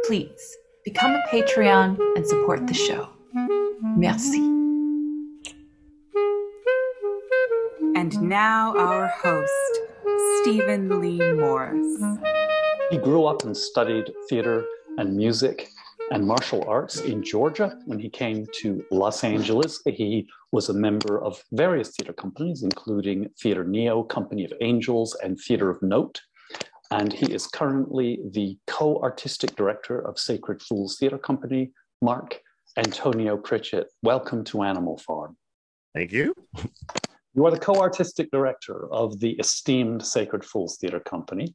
please become a Patreon and support the show. Merci. And now our host, Stephen Lee Morris. He grew up and studied theater and music and martial arts in Georgia. When he came to Los Angeles, he was a member of various theater companies, including Theater Neo, Company of Angels, and Theater of Note. And he is currently the co-artistic director of Sacred Fools Theater Company. Marc Antonio Pritchett, welcome to Animal Farm. Thank you. You are the co-artistic director of the esteemed Sacred Fools Theater Company.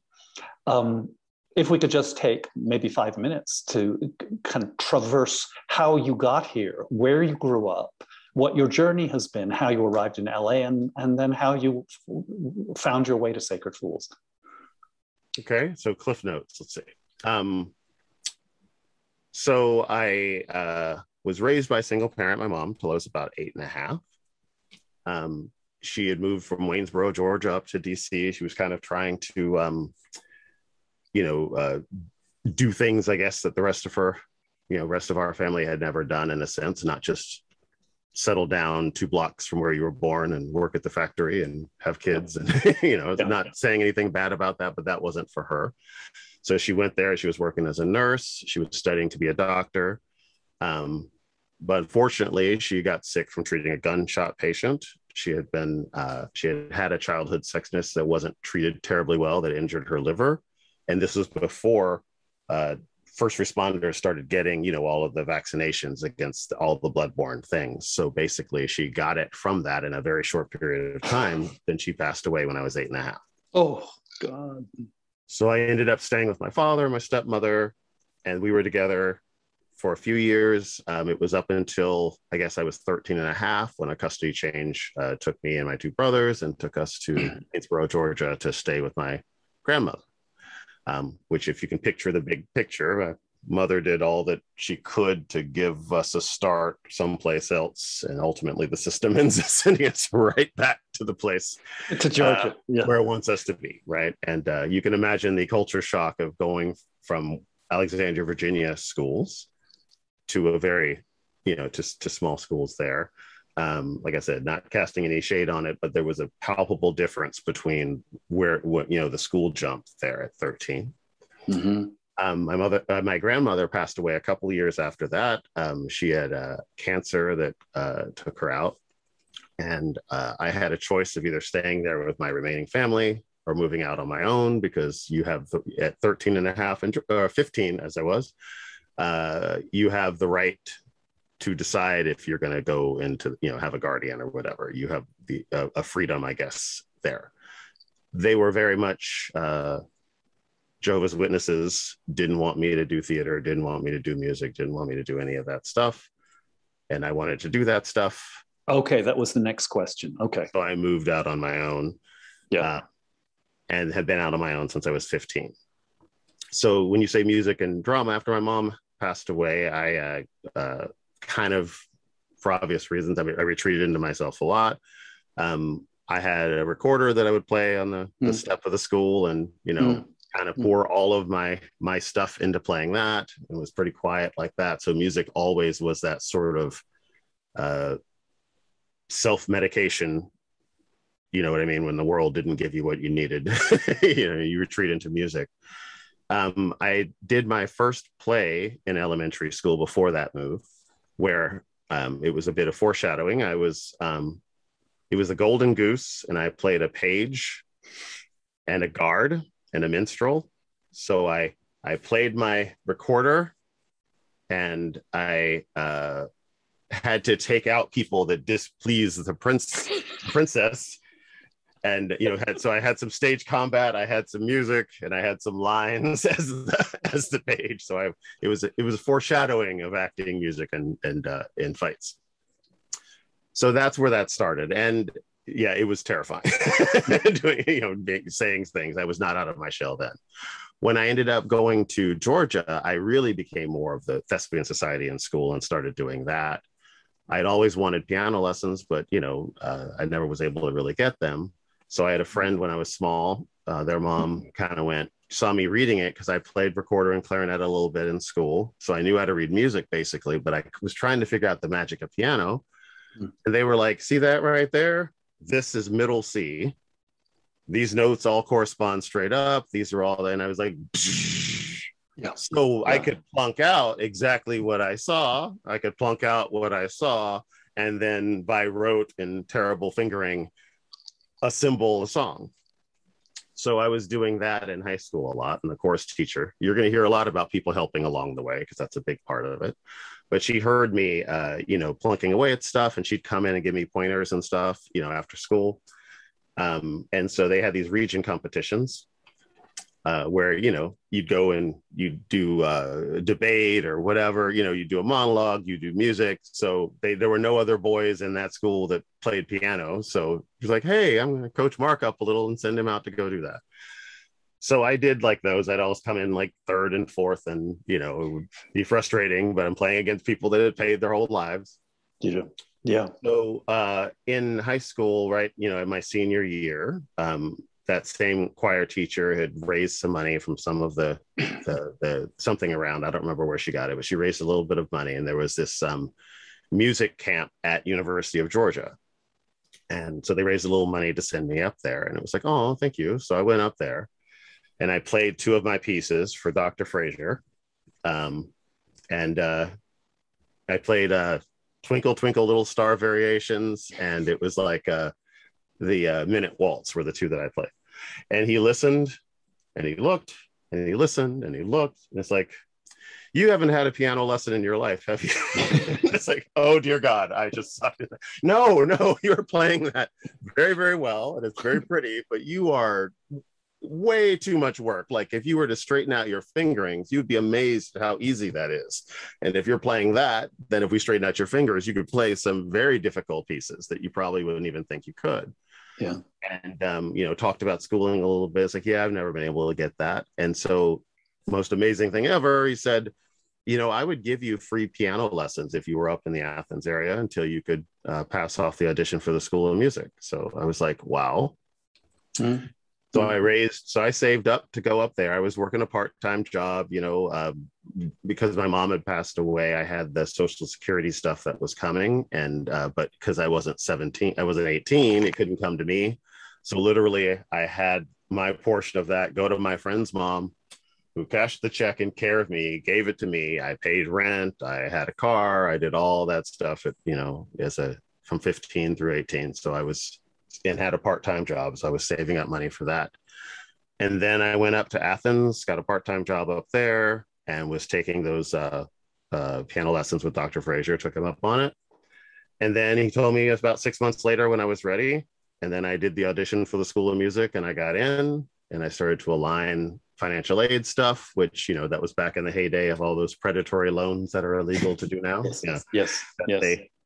If we could just take maybe 5 minutes to kind of traverse how you got here, where you grew up, what your journey has been, how you arrived in LA, and then how you found your way to Sacred Fools. Okay, so Cliff Notes, let's see. So I was raised by a single parent, my mom, till I was about 8.5. She had moved from Waynesboro, Georgia, up to DC. She was kind of trying to do things, I guess, that the rest of our family had never done, in a sense, not just settle down 2 blocks from where you were born and work at the factory and have kids and, not saying anything bad about that, but that wasn't for her. So she went there, she was working as a nurse, she was studying to be a doctor. But unfortunately, she got sick from treating a gunshot patient. She had had a childhood sickness that wasn't treated terribly well, that injured her liver. And this was before first responders started getting, all of the vaccinations against all the bloodborne things. So basically, she got it from that in a very short period of time. Then she passed away when I was 8.5. Oh, God. So I ended up staying with my father, my stepmother, and we were together for a few years. It was up until, I guess, I was 13.5 when a custody change took me and my 2 brothers and took us to Waynesboro, Georgia, to stay with my grandmother. Which, if you can picture the big picture, mother did all that she could to give us a start someplace else. And ultimately, the system ends up sending us right back to the place to Georgia, where it wants us to be. Right. And you can imagine the culture shock of going from Alexandria, Virginia schools to a very, to small schools there. Like I said, not casting any shade on it, but there was a palpable difference between the school jump there at 13. Mm-hmm. My grandmother passed away a couple of years after that. She had cancer that took her out. And I had a choice of either staying there with my remaining family or moving out on my own, because you have at 13.5 and 15, as I was, you have the right to decide if you're going to go into, have a guardian or whatever. You have the a freedom, I guess, there. They were very much Jehovah's Witnesses, didn't want me to do theater, didn't want me to do music, didn't want me to do any of that stuff. And I wanted to do that stuff. Okay, that was the next question. Okay. So I moved out on my own. Yeah. And had been out on my own since I was 15. So when you say music and drama, after my mom passed away, I kind of, for obvious reasons, I retreated into myself a lot. I had a recorder that I would play on the step of the school, and kind of pour all of my stuff into playing that. It was pretty quiet like that. So music always was that sort of self-medication. You know what I mean? When the world didn't give you what you needed, you retreat into music. I did my first play in elementary school before that move, where it was a bit of foreshadowing. It was the Golden Goose, and I played a page and a guard and a minstrel. So I played my recorder, and I had to take out people that displeased the princess. And so I had some stage combat, I had some music, and I had some lines as the page. So it was a foreshadowing of acting, music, and in fights. So that's where that started, and yeah, it was terrifying. Doing saying things. I was not out of my shell then. When I ended up going to Georgia, I really became more of the thespian society in school and started doing that. I'd always wanted piano lessons, but I never was able to really get them. So I had a friend when I was small, their mom kind of went saw me reading it because I played recorder and clarinet a little bit in school. So I knew how to read music basically, but I was trying to figure out the magic of piano. And they were like, see that right there? This is middle C. These notes all correspond straight up. These are all, and I was like, Yeah. So I could plunk out exactly what I saw. I could plunk out what I saw, and then by rote and terrible fingering, assemble a song. So I was doing that in high school a lot. And the course teacher, you're going to hear a lot about people helping along the way because that's a big part of it. But she heard me, plunking away at stuff, and she'd come in and give me pointers and stuff, after school. And so they had these region competitions where, you'd go and you'd do debate or whatever, you do a monologue, you do music. So there were no other boys in that school that played piano. So he was like, hey, I'm going to coach Mark up a little and send him out to go do that. So I did like those. I'd always come in like third and fourth, and, it would be frustrating, but I'm playing against people that had paid their whole lives. Yeah. So in high school, right, in my senior year, that same choir teacher had raised some money from some of the something around. I don't remember where she got it, but she raised a little bit of money. And there was this music camp at University of Georgia. And so they raised a little money to send me up there. And it was like, oh, thank you. So I went up there and I played two of my pieces for Dr. Frazier. I played Twinkle, Twinkle, Little Star Variations. And it was like the Minute Waltz were the two that I played. And he listened and he looked and he listened and he looked. And it's like, you haven't had a piano lesson in your life, have you? It's like, oh, dear God, I just sucked it. No, you're playing that very, very well. And it's very pretty, but you are way too much work. Like if you were to straighten out your fingerings, you'd be amazed how easy that is. And if you're playing that, then if we straighten out your fingers, you could play some very difficult pieces that you probably wouldn't even think you could. Yeah. And, talked about schooling a little bit. It's like, yeah, I've never been able to get that. And so most amazing thing ever, he said, I would give you free piano lessons if you were up in the Athens area until you could pass off the audition for the School of Music. So I was like, wow. Mm-hmm. So I saved up to go up there. I was working a part-time job, because my mom had passed away. I had the Social Security stuff that was coming. And, but because I wasn't 18, it couldn't come to me. So literally I had my portion of that go to my friend's mom, who cashed the check in care of me, gave it to me. I paid rent. I had a car. I did all that stuff from 15 through 18. So I was and had a part-time job. So I was saving up money for that. And then I went up to Athens, got a part-time job up there, and was taking those piano lessons with Dr. Frazier, took him up on it. And then he told me it was about 6 months later when I was ready. And then I did the audition for the School of Music and I got in, and I started to align financial aid stuff, which, that was back in the heyday of all those predatory loans that are illegal to do now. Yes.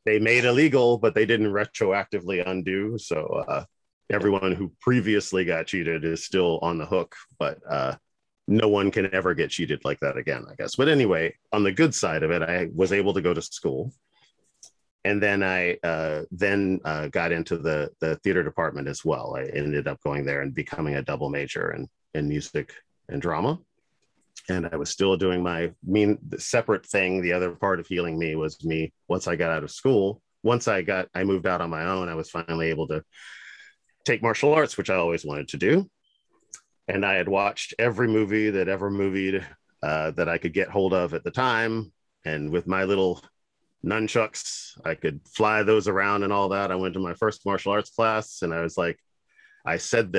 They made illegal, but they didn't retroactively undo. So everyone who previously got cheated is still on the hook, but no one can ever get cheated like that again, I guess. But anyway, on the good side of it, I was able to go to school. And then I got into the theater department as well. I ended up going there and becoming a double major in music and drama. And I was still doing the separate thing. The other part of healing me was me once I got out of school. Once I moved out on my own, I was finally able to take martial arts, which I always wanted to do. And I had watched every movie that ever movied that I could get hold of at the time. And with my little nunchucks, I could fly those around and all that. I went to my first martial arts class and I was like, I said,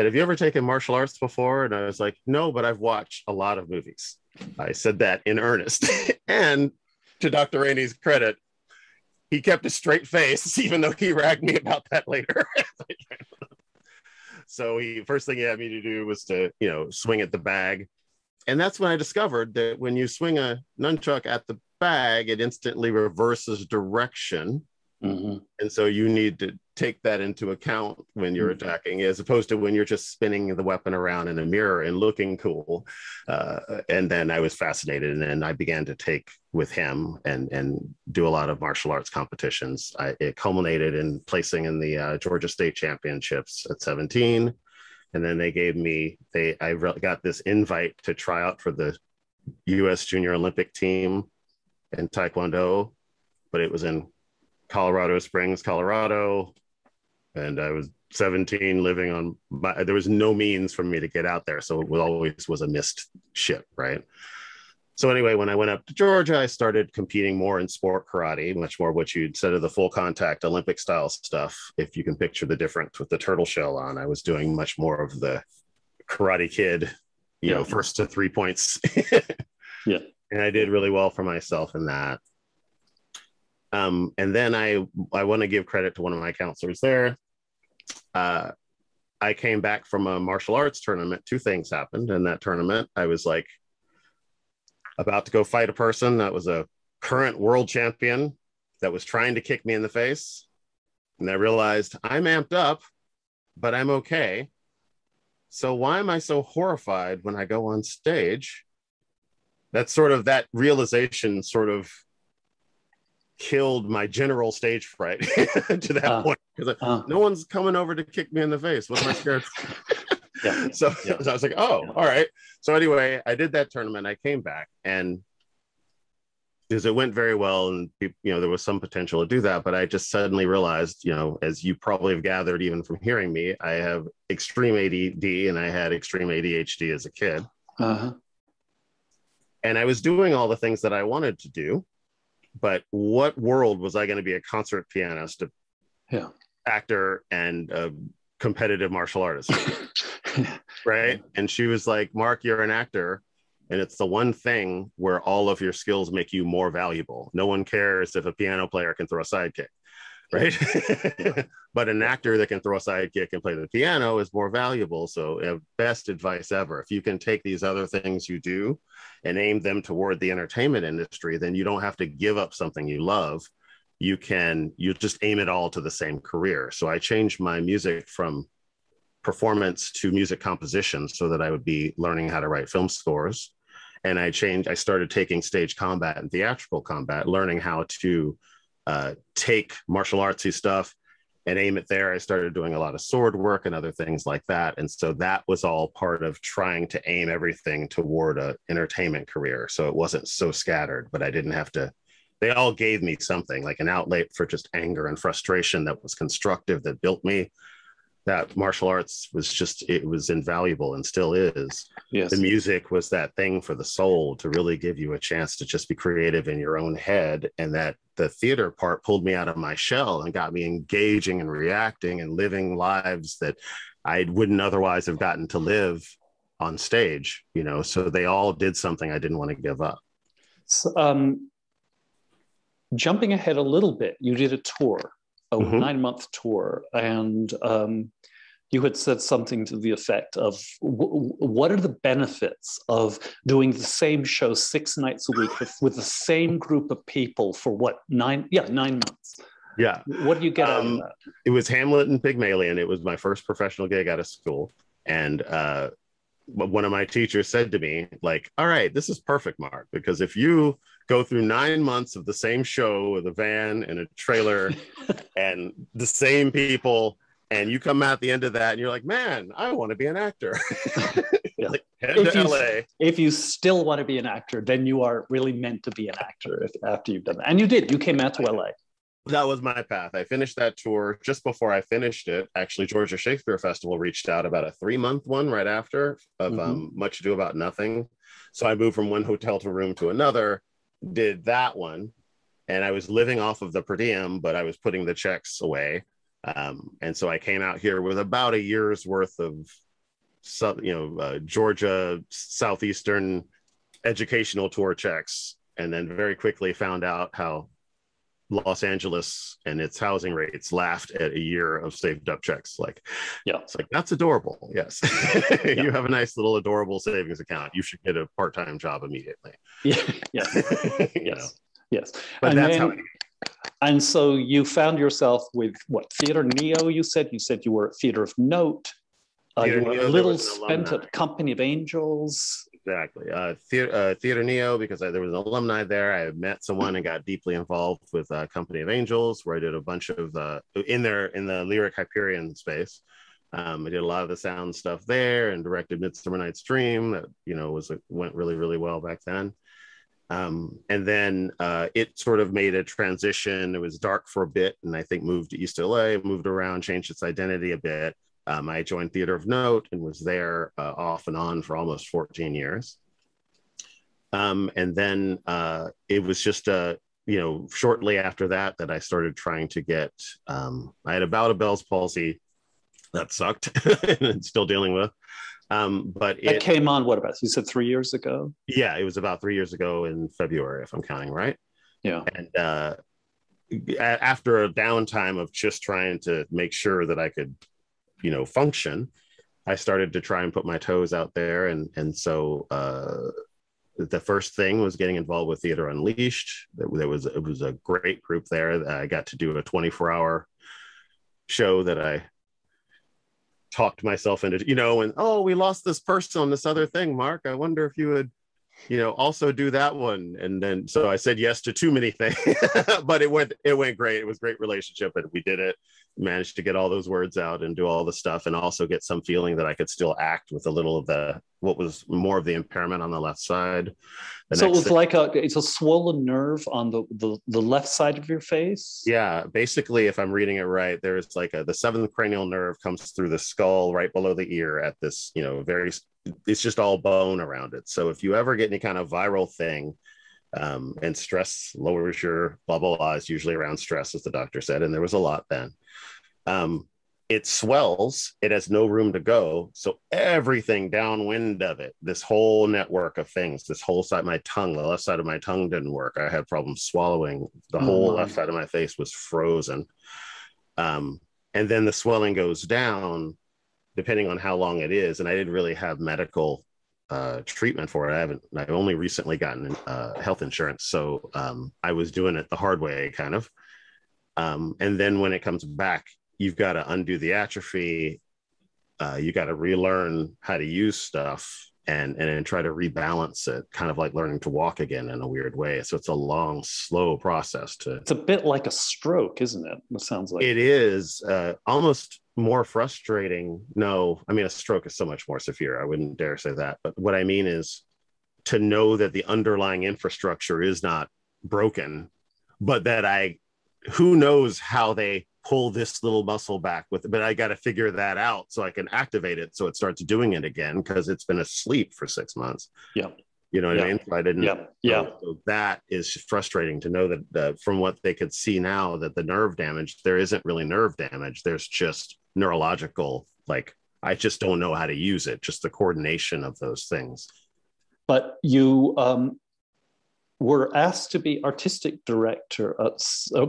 have you ever taken martial arts before? And I was like, no, but I've watched a lot of movies. I said that in earnest. And to Dr. Rainey's credit, he kept a straight face, even though he ragged me about that later. So first thing he had me to do was to, swing at the bag. And that's when I discovered that when you swing a nunchuck at the bag, it instantly reverses direction. Mm-hmm. And so you need to take that into account when you're attacking, as opposed to when you're just spinning the weapon around in a mirror and looking cool. And then I was fascinated, and then I began to take with him and do a lot of martial arts competitions. It culminated in placing in the Georgia State Championships at 17. And then they gave me, got this invite to try out for the U.S. Junior Olympic team in Taekwondo, but it was in Colorado Springs, Colorado. And I was 17 living on there was no means for me to get out there. So it always was a missed ship, right? So anyway, when I went up to Georgia, I started competing more in sport karate, much more what you'd said of the full contact Olympic style stuff. If you can picture the difference with the turtle shell on, I was doing much more of the Karate Kid, you know, first to 3 points. Yeah. And I did really well for myself in that. And then I want to give credit to one of my counselors there. I came back from a martial arts tournament. Two things happened in that tournament. I was like about to go fight a person that was a current world champion that was trying to kick me in the face. And I realized I'm amped up, but I'm okay. So why am I so horrified when I go on stage? That's sort of, that realization sort of killed my general stage fright to that point, because no one's coming over to kick me in the face. What am I scared for? So I was like, oh, all right. So anyway, I did that tournament. I came back, and because it went very well, and you know, there was some potential to do that, but I just suddenly realized, you know, as you probably have gathered even from hearing me, I have extreme ADD and I had extreme ADHD as a kid. And I was doing all the things that I wanted to do, but what world was I going to be a concert pianist, actor, and a competitive martial artist? Right? And she was like, Mark, you're an actor, and it's the one thing where all of your skills make you more valuable. No one cares if a piano player can throw a sidekick, right? But an actor that can throw a sidekick and play the piano is more valuable. So best advice ever. If you can take these other things you do and aim them toward the entertainment industry, then you don't have to give up something you love. You just aim it all to the same career. So I changed my music from performance to music composition so that I would be learning how to write film scores. And I started taking stage combat and theatrical combat, learning how to take martial artsy stuff and aim it there. I started doing a lot of sword work and other things like that. And so that was all part of trying to aim everything toward an entertainment career. So it wasn't so scattered, but I didn't have to, they all gave me something, like an outlet for just anger and frustration that was constructive, that built me. That martial arts was just, it was invaluable and still is. Yes. The music was that thing for the soul to really give you a chance to just be creative in your own head. And that the theater part pulled me out of my shell and got me engaging and reacting and living lives that I wouldn't otherwise have gotten to live on stage, you know. So they all did something I didn't want to give up. So, jumping ahead a little bit, you did a tour. A 9-month tour, and you had said something to the effect of, what are the benefits of doing the same show 6 nights a week with the same group of people for what, 9 months? Yeah. What do you get out of that? It was Hamlet and Pygmalion. It was my first professional gig out of school. And one of my teachers said to me, like, all right, this is perfect, Mark, because if you go through 9 months of the same show with a van and a trailer and the same people, and you come out at the end of that and you're like, man, I want to be an actor. Like, head to LA. If you still want to be an actor, then you are really meant to be an actor after you've done that. And you did. You came out to LA. That was my path. I finished that tour. Just before I finished it, actually, Georgia Shakespeare Festival reached out about a 3-month one right after of Much Ado About Nothing. So I moved from one hotel room to another, did that one, and I was living off of the per diem, but I was putting the checks away. And so I came out here with about a year's worth of, Georgia Southeastern educational tour checks, and then very quickly found out how Los Angeles and its housing rates laughed at a year of saved up checks. Like, it's like, that's adorable. Yes. You have a nice little adorable savings account. You should get a part-time job immediately. Yes. But that's how. And so you found yourself with what, Theater Neo? You said you were at Theater of Note. You were a little spent at Company of Angels. Exactly. Theater Neo, because there was an alumni there. I met someone and got deeply involved with Company of Angels, where I did a bunch of in the lyric Hyperion space, I did a lot of the sound stuff there and directed Midsummer Night's Dream. That, went really, really well back then. And then it sort of made a transition. It was dark for a bit, and I think moved to East LA, moved around, changed its identity a bit. I joined Theater of Note and was there off and on for almost 14 years. And then it was just shortly after that I started trying to get, I had a bout of Bell's palsy that sucked and still dealing with. But it came on, what about, you said 3 years ago? Yeah, it was about 3 years ago in February, if I'm counting right. Yeah. And after a downtime of just trying to make sure that I could, function, I started to try and put my toes out there. And so the first thing was getting involved with Theater Unleashed. It was a great group there. I got to do a 24-hour show that I talked myself into, and we lost this person on this other thing, Mark. I wonder if you would, also do that one. And then so I said yes to too many things, but it went great. It was a great relationship, and we did it. Managed to get all those words out and do all the stuff, and also get some feeling that I could still act with a little of what was more of the impairment on the left side. So it was like it's a swollen nerve on the left side of your face? Yeah, basically, if I'm reading it right, there's like the seventh cranial nerve comes through the skull right below the ear at this, it's just all bone around it. So if you ever get any kind of viral thing, and stress lowers your blah, blah, blah, is usually around stress, as the doctor said, and there was a lot then. It swells, it has no room to go. So everything downwind of it, this whole network of things, this whole side, my tongue, the left side of my tongue didn't work. I had problems swallowing. The whole left side of my face was frozen. And then the swelling goes down, depending on how long it is. And I didn't really have medical treatment for it. I've only recently gotten health insurance. So I was doing it the hard way, kind of. And then when it comes back, you've got to undo the atrophy. You got to relearn how to use stuff and then try to rebalance it, kind of like learning to walk again in a weird way. So it's a long, slow process it's a bit like a stroke, isn't it? It sounds like it is almost more frustrating. No, I mean, a stroke is so much more severe. I wouldn't dare say that. But what I mean is to know that the underlying infrastructure is not broken, but that who knows how they pull this little muscle back but I got to figure that out so I can activate it so it starts doing it again, because it's been asleep for 6 months. Yeah. You know what I mean? So I didn't. Yeah. So that is frustrating to know that from what they could see now, that the nerve damage, there isn't really nerve damage. There's just neurological, like, I just don't know how to use it, just the coordination of those things. But you were asked to be artistic director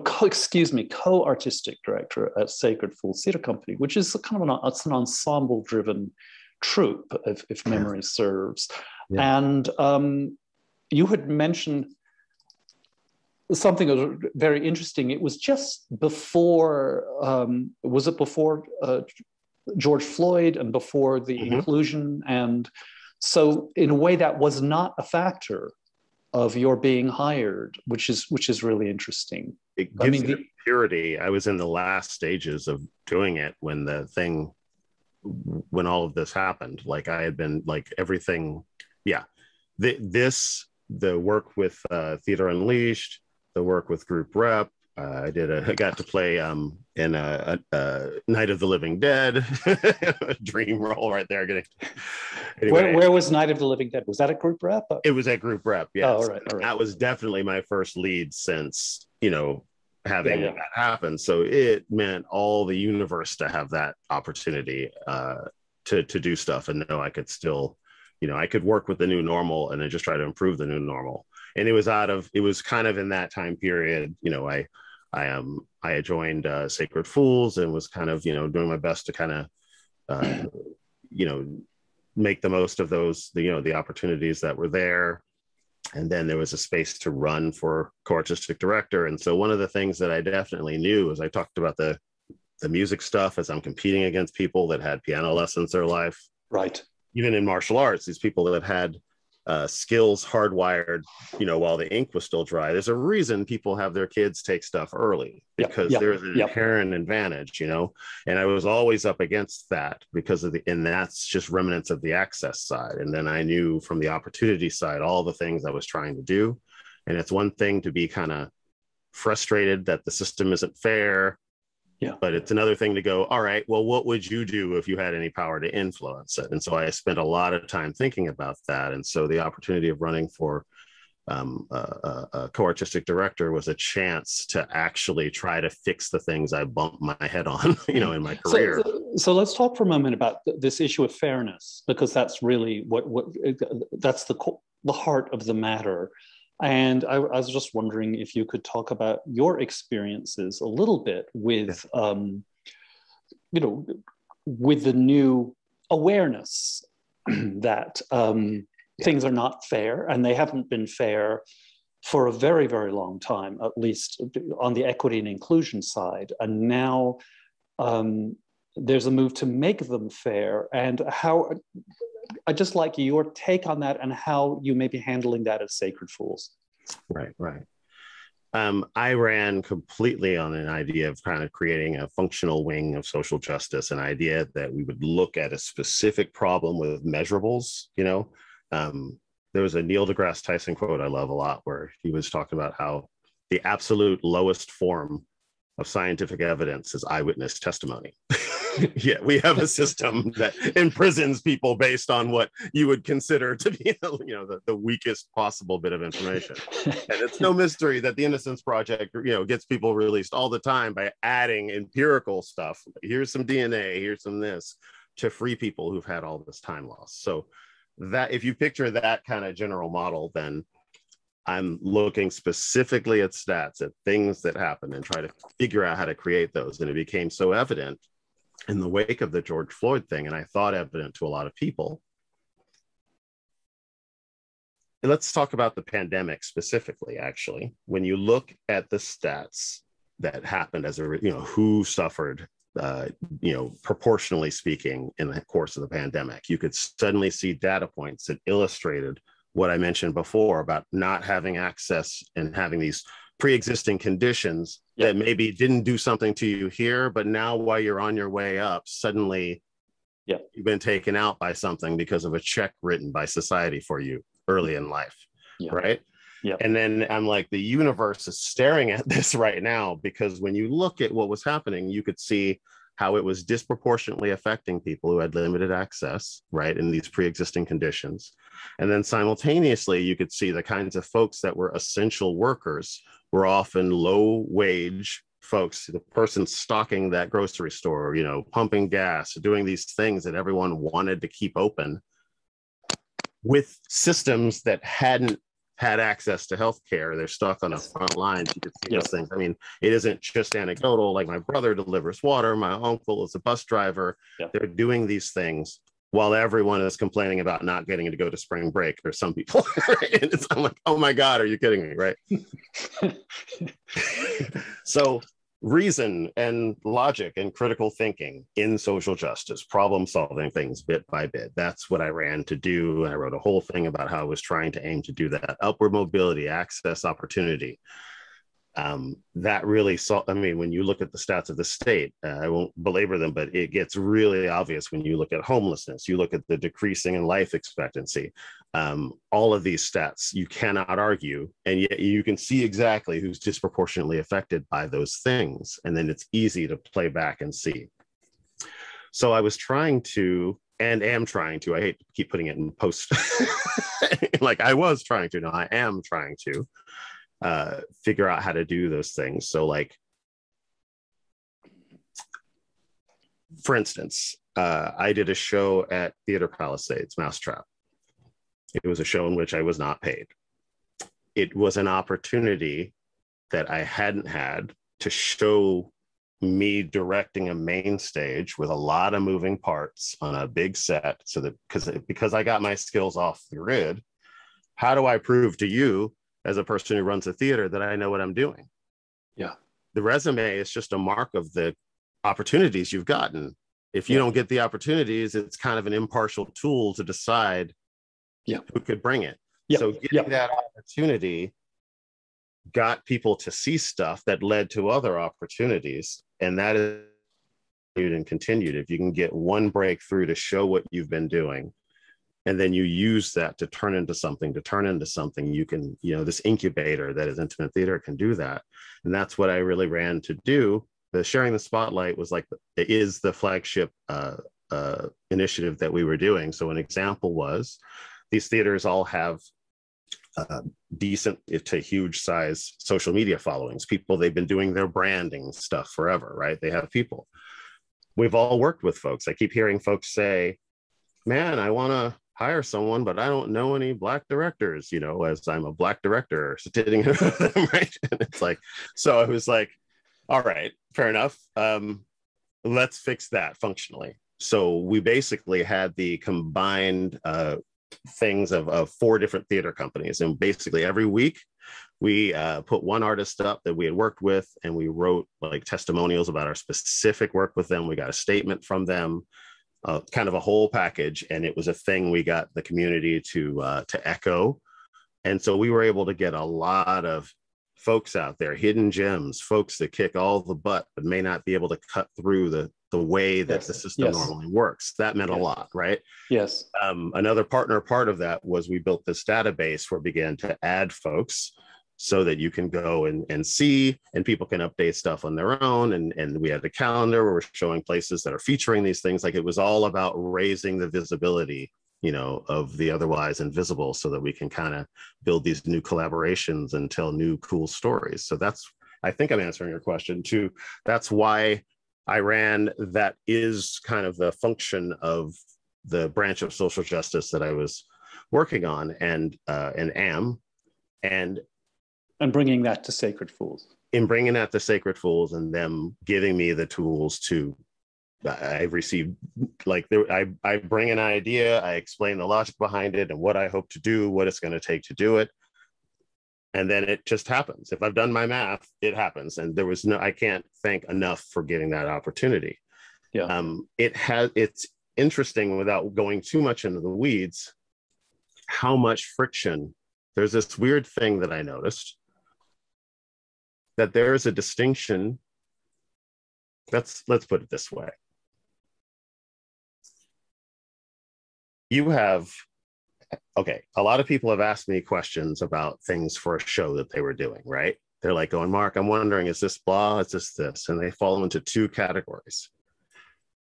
co-artistic director at Sacred Fools Theatre Company, which is kind of an ensemble-driven troupe, if memory serves. Yeah. And you had mentioned something that was very interesting. It was just before, was it before George Floyd and before the inclusion? And so in a way that was not a factor of your being hired, which is really interesting. It gives you purity. I was in the last stages of doing it when all of this happened. Like I had been like everything. Yeah. The work with Theater Unleashed, the work with Group Rep. I got to play in a Night of the Living Dead, a dream role right there. Anyway, where was Night of the Living Dead? Was that a Group Rep? It was at Group Rep. Yes. Oh, all right. That was definitely my first lead since having that happen. So it meant all the universe to have that opportunity to do stuff and know I could still, I could work with the new normal and then just try to improve the new normal. And it was kind of in that time period, I had joined Sacred Fools and was kind of, doing my best to kind of, make the most of those, the opportunities that were there. And then there was a space to run for co-artistic director. And so one of the things that I definitely knew is I talked about the music stuff as I'm competing against people that had piano lessons their life. Right. Even in martial arts, these people that had skills hardwired, while the ink was still dry. There's a reason people have their kids take stuff early, because there's an inherent advantage, and I was always up against that because and that's just remnants of the access side. And then I knew from the opportunity side, all the things I was trying to do. And it's one thing to be kind of frustrated that the system isn't fair. Yeah. But it's another thing to go, all right, well, what would you do if you had any power to influence it? And so I spent a lot of time thinking about that. And so the opportunity of running for a co-artistic director was a chance to actually try to fix the things I bumped my head on, in my career. So let's talk for a moment about this issue of fairness, because that's really that's the heart of the matter. And I was just wondering if you could talk about your experiences a little bit with, with the new awareness that things are not fair, and they haven't been fair for a very, very long time, at least on the equity and inclusion side. And now there's a move to make them fair. And how, I just like your take on that and how you may be handling that as Sacred Fools. Right. I ran completely on an idea of kind of creating a functional wing of social justice, an idea that we would look at a specific problem with measurables. There was a Neil deGrasse Tyson quote I love a lot, where he was talking about how the absolute lowest form of scientific evidence is eyewitness testimony. Yeah, we have a system that imprisons people based on what you would consider to be, the weakest possible bit of information. And it's no mystery that the Innocence Project, gets people released all the time by adding empirical stuff. Here's some DNA, here's some this, to free people who've had all this time loss. So that, if you picture that kind of general model, then I'm looking specifically at stats, at things that happen, and try to figure out how to create those. And it became so evident in the wake of the George Floyd thing, and I thought evident to a lot of people. And let's talk about the pandemic specifically, actually. When you look at the stats that happened as who suffered, proportionally speaking, in the course of the pandemic, you could suddenly see data points that illustrated what I mentioned before about not having access and having these pre-existing conditions that maybe didn't do something to you here, but now while you're on your way up, suddenly you've been taken out by something because of a check written by society for you early in life, right? Yeah. And then I'm like, the universe is staring at this right now, because when you look at what was happening, you could see how it was disproportionately affecting people who had limited access, right, in these pre-existing conditions. And then simultaneously, you could see the kinds of folks that were essential workers were often low-wage folks, the person stocking that grocery store, pumping gas, doing these things that everyone wanted to keep open, with systems that hadn't had access to healthcare. They're stuck on the front lines. You could see those things. I mean, it isn't just anecdotal. Like, my brother delivers water, my uncle is a bus driver. They're doing these things while everyone is complaining about not getting to go to spring break, or some people. And I'm like, oh my God, are you kidding me? Right. So reason and logic and critical thinking in social justice, problem solving things bit by bit. That's what I ran to do. I wrote a whole thing about how I was trying to aim to do that. Upward mobility, access, opportunity. That really saw, when you look at the stats of the state, I won't belabor them, but it gets really obvious when you look at homelessness, you look at the decreasing in life expectancy, all of these stats, you cannot argue, and yet you can see exactly who's disproportionately affected by those things. And then it's easy to play back and see. So I was trying to, and am trying to, I hate to keep putting it in post, like I was trying to, no, I am trying to figure out how to do those things. So, like, for instance, I did a show at Theater Palisades, Mousetrap. It was a show in which I was not paid. It was an opportunity that I hadn't had to show me directing a main stage with a lot of moving parts on a big set. So that because I got my skills off the grid, how do I prove to you, as a person who runs a theater, that I know what I'm doing? Yeah. The resume is just a mark of the opportunities you've gotten. If you don't get the opportunities, it's kind of an impartial tool to decide who could bring it. Yeah. So getting that opportunity got people to see stuff that led to other opportunities. And that is and continued. If you can get one breakthrough to show what you've been doing, and then you use that to turn into something, you can, this incubator that is Intimate Theater can do that. And that's what I really ran to do. The Sharing the Spotlight was is the flagship initiative that we were doing. So an example was these theaters all have decent to huge size social media followings. People, they've been doing their branding stuff forever, right? They have people. We've all worked with folks. I keep hearing folks say, man, I want to hire someone, but I don't know any Black directors, as I'm a Black director sitting with them, right? And it's so I was like, all right, fair enough. Let's fix that functionally. So we basically had the combined things of 4 different theater companies. And basically every week we put one artist up that we had worked with, and we wrote testimonials about our specific work with them. We got a statement from them, kind of a whole package. And it was a thing we got the community to echo. And so we were able to get a lot of folks out there, hidden gems, folks that kick all the butt, but may not be able to cut through the way that the system normally works. That meant a lot, right? Yes. Another part of that was we built this database where we began to add folks so that you can go and see, and people can update stuff on their own. And we had a calendar where we're showing places that are featuring these things. It was all about raising the visibility, of the otherwise invisible, so that we can kind of build these new collaborations and tell new cool stories. So I think I'm answering your question too. That's why I ran. That is kind of the function of the branch of social justice that I was working on and am. And bringing that to Sacred Fools. In bringing that to Sacred Fools, and them giving me the tools to, I've received, I bring an idea, I explain the logic behind it and what I hope to do, what it's going to take to do it. And then it just happens. If I've done my math, it happens. And I can't thank enough for getting that opportunity. Yeah. It's interesting, without going too much into the weeds, how much friction. There's this weird thing that I noticed, that there is a distinction. Let's put it this way. A lot of people have asked me questions about things for a show that they were doing, right? They're like going, Mark, I'm wondering, is this blah, is this? And they fall into 2 categories.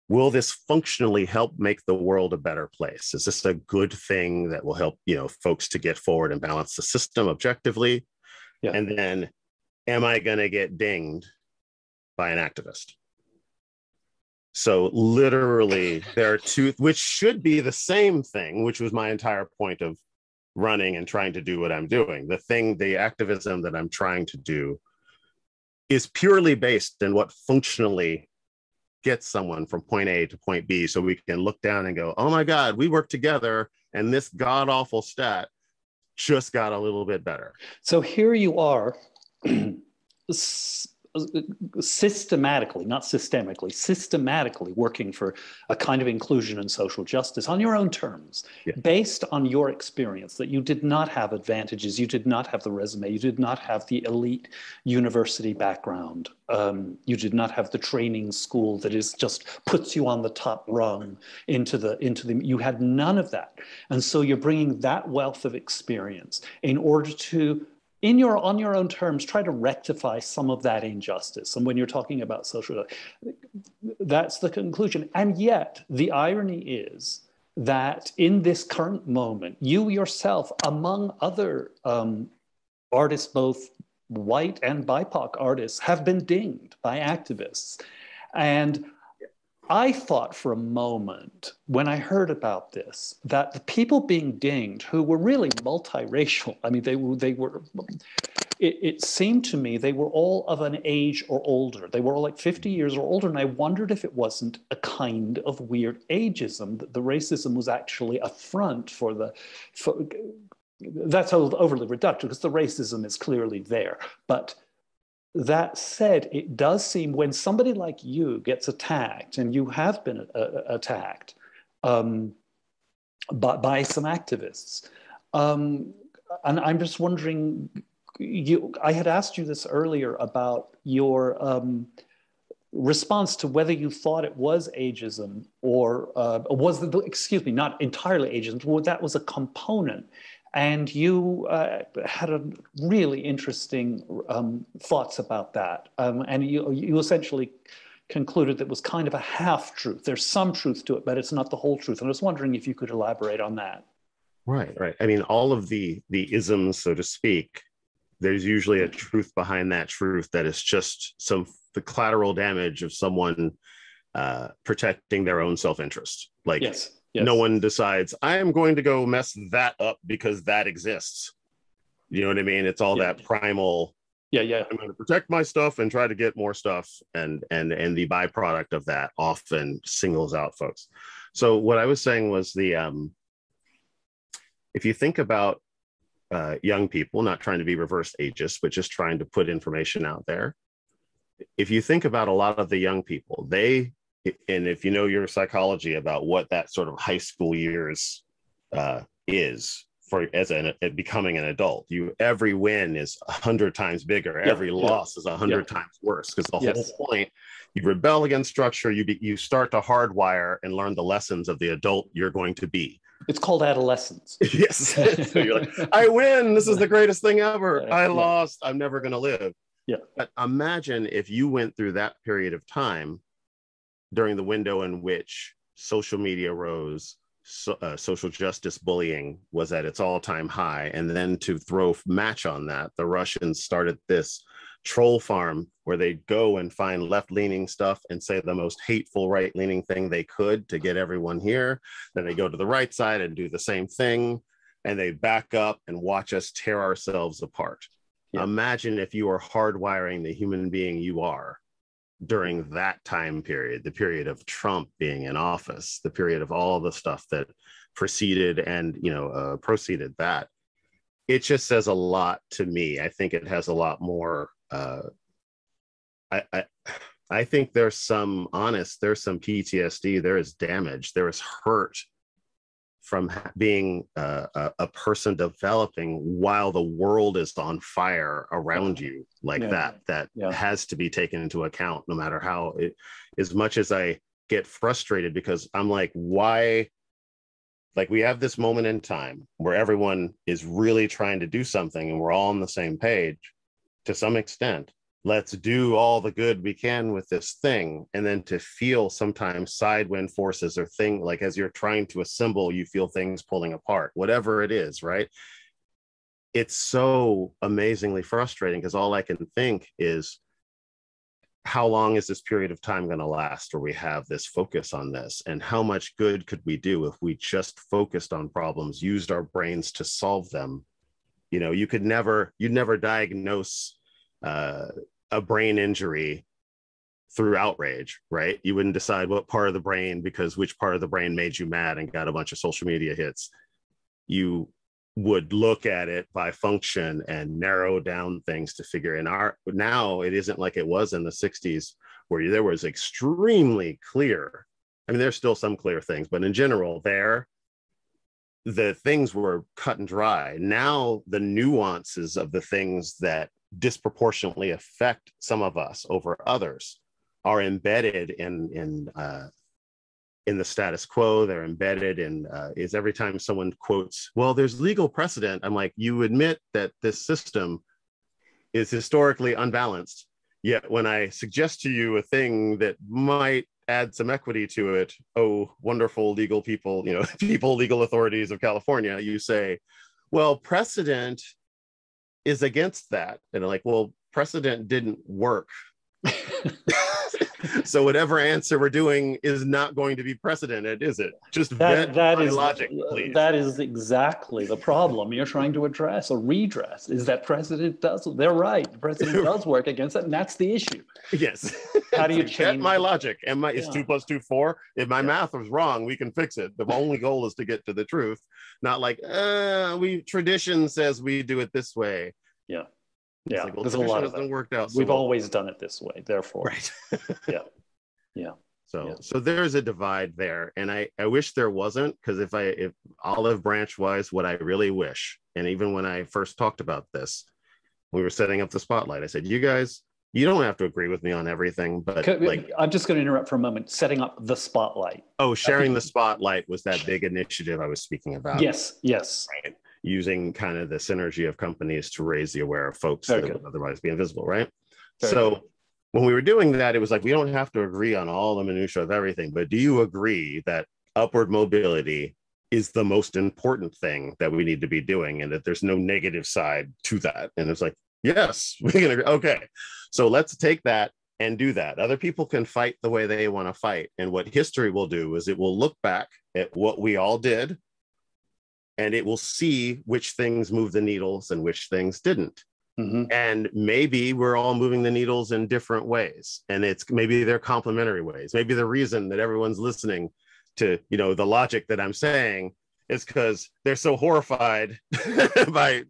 Will this functionally help make the world a better place? Is this a good thing that will help, folks to get forward and balance the system objectively? Yeah. And then, am I going to get dinged by an activist? So literally, there are 2, which should be the same thing, which was my entire point of running and trying to do what I'm doing. The activism that I'm trying to do is purely based in what functionally gets someone from point A to point B, so we can look down and go, oh my God, we work together, and this god-awful stat just got a little bit better. So here you are, systematically, not systemically, systematically working for a kind of inclusion and social justice on your own terms, based on your experience, that you did not have advantages, you did not have the resume, you did not have the elite university background, you did not have the training school that is just puts you on the top rung into the, you had none of that. And so you're bringing that wealth of experience in order to, on your own terms, try to rectify some of that injustice. And when you're talking about social, that's the conclusion. And yet, the irony is that in this current moment, you yourself, among other artists, both white and BIPOC artists, have been dinged by activists. And I thought for a moment, when I heard about this, that the people being dinged, who were really multiracial, I mean, it seemed to me they were all of an age or older. They were all like 50 years or older. And I wondered if it wasn't a kind of weird ageism, that the racism was actually a front for that's overly reductive, because the racism is clearly there. But that said, it does seem when somebody like you gets attacked, and you have been attacked, by some activists. And I'm just wondering, I had asked you this earlier about your response to whether you thought it was ageism or excuse me, not entirely ageism, well, that was a component. And you had a really interesting thoughts about that. And you essentially concluded that it was kind of a half-truth. There's some truth to it, but it's not the whole truth. And I was wondering if you could elaborate on that. Right, right. I mean, all of the isms, so to speak, there's usually a truth behind that truth that is just the collateral damage of someone protecting their own self-interest. Like, yes. No one decides, I am going to go mess that up because that exists. You know what I mean? It's all that primal, I'm going to protect my stuff and try to get more stuff. And the byproduct of that often singles out folks. So what I was saying was if you think about young people, not trying to be reverse ageist, but just trying to put information out there. If you think about a lot of the young people, and if you know your psychology about what that sort of high school years is for becoming an adult, every win is 100 times bigger. Every loss is 100 times worse, because the whole point, you rebel against structure, you start to hardwire and learn the lessons of the adult you're going to be. It's called adolescence. Yes. So you're like, I win. This is the greatest thing ever. I lost. I'm never going to live. Yeah. But imagine if you went through that period of time during the window in which social media rose, social justice bullying was at its all-time high. And then to throw match on that, the Russians started this troll farm where they'd go and find left-leaning stuff and say the most hateful right-leaning thing they could to get everyone here. Then they go to the right side and do the same thing, and they back up and watch us tear ourselves apart. Yeah. Imagine if you are hardwiring the human being you are during that time period, the period of Trump being in office, the period of all the stuff that preceded and proceeded that. It just says a lot to me. I think it has a lot more. I think there's some PTSD, there is damage, there is hurt from being a person developing while the world is on fire around you that has to be taken into account, no matter how as much as I get frustrated, because I'm like, why? Like, we have this moment in time where everyone is really trying to do something and we're all on the same page to some extent. Let's do all the good we can with this thing. And then to feel sometimes sidewind forces or like as you're trying to assemble, you feel things pulling apart, whatever it is, right? It's so amazingly frustrating, because all I can think is, how long is this period of time going to last where we have this focus on this? And how much good could we do if we just focused on problems, used our brains to solve them? You'd never diagnose a brain injury through outrage, right? You wouldn't decide what part of the brain, because which part of the brain made you mad and got a bunch of social media hits. You would look at it by function and narrow down things to figure. Now it isn't like it was in the 60s, where there was extremely clear. I mean, there's still some clear things, but in general, the things were cut and dry. Now the nuances of the things that disproportionately affect some of us over others are embedded in the status quo. They're embedded in is every time someone quotes, well, there's legal precedent, I'm like, you admit that this system is historically unbalanced, yet when I suggest to you a thing that might add some equity to it, oh, wonderful legal people, legal authorities of California, you say, well, precedent is against that. And I'm like, well, precedent didn't work. So whatever answer we're doing is not going to be precedented, is it? Just that is logic, please. That is exactly the problem you're trying to address or redress, is that precedent does, they're right, the precedent does work against it, and that's the issue. Yes. How do you change my logic? Is 2 + 2 4? If my math was wrong, we can fix it. The only goal is to get to the truth, not like, tradition says we do it this way. Yeah. Yeah, like, well, there's a lot of that worked out. So we've always done it this way, therefore. Right. Yeah. So there's a divide there, and I wish there wasn't, because if olive branch wise, what I really wish, and even when I first talked about this, we were setting up the spotlight, I said, you guys, you don't have to agree with me on everything, but like, I'm just going to interrupt for a moment. Setting up the spotlight. Oh, sharing the spotlight was that big initiative I was speaking about. Yes. Right? Using kind of the synergy of companies to raise the aware of folks Very that good. would otherwise be invisible, right? Very so good. When we were doing that, it was like, we don't have to agree on all the minutiae of everything, but do you agree that upward mobility is the most important thing that we need to be doing, and that there's no negative side to that? And it's like, yes, we can agree. Okay, so let's take that and do that. Other people can fight the way they want to fight. And what history will do is it will look back at what we all did, and it will see which things moved the needles and which things didn't. Mm-hmm. And maybe we're all moving the needles in different ways. And it's maybe they're complementary ways. Maybe the reason that everyone's listening to, the logic that I'm saying is because they're so horrified by,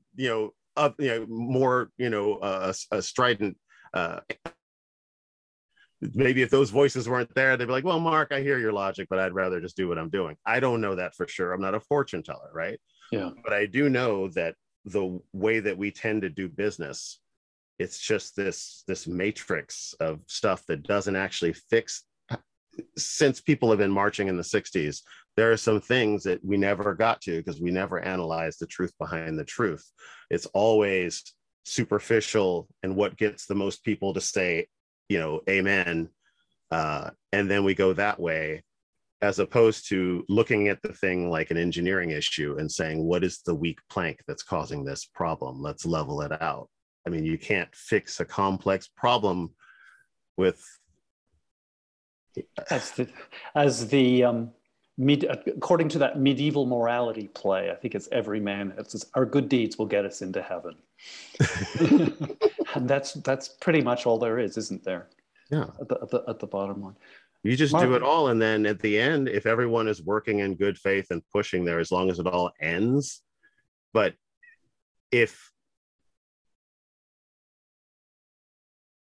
more, a strident, maybe if those voices weren't there, they'd be like, well, Mark, I hear your logic, but I'd rather just do what I'm doing. I don't know that for sure. I'm not a fortune teller, right? Yeah. But I do know that the way that we tend to do business, it's just this matrix of stuff that doesn't actually fix. Since people have been marching in the 60s, there are some things that we never got to because we never analyzed the truth behind the truth. It's always superficial and what gets the most people to say, amen. And then we go that way, as opposed to looking at the thing like an engineering issue and saying, what is the weak plank that's causing this problem? Let's level it out. I mean, you can't fix a complex problem with... According to that medieval morality play, I think it's every man. It's our good deeds will get us into heaven. And that's pretty much all there is, isn't there? Yeah. At the bottom line. You just Marc, do it all. And then at the end, if everyone is working in good faith and pushing there, as long as it all ends. But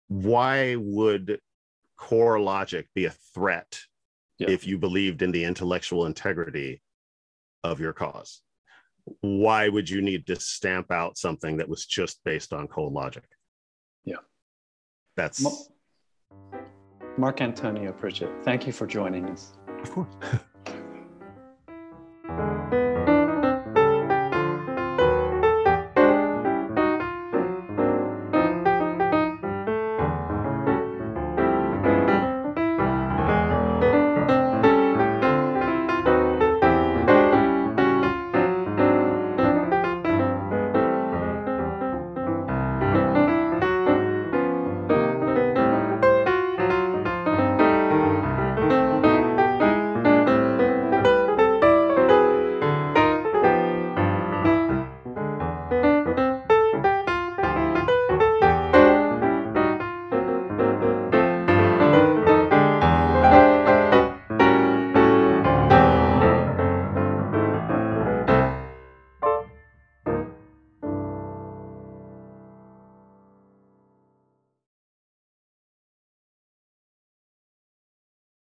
why would core logic be a threat if you believed in the intellectual integrity of your cause? Why would you need to stamp out something that was just based on cold logic? Yeah. That's... Marc Antonio Pritchett, thank you for joining us. Of course.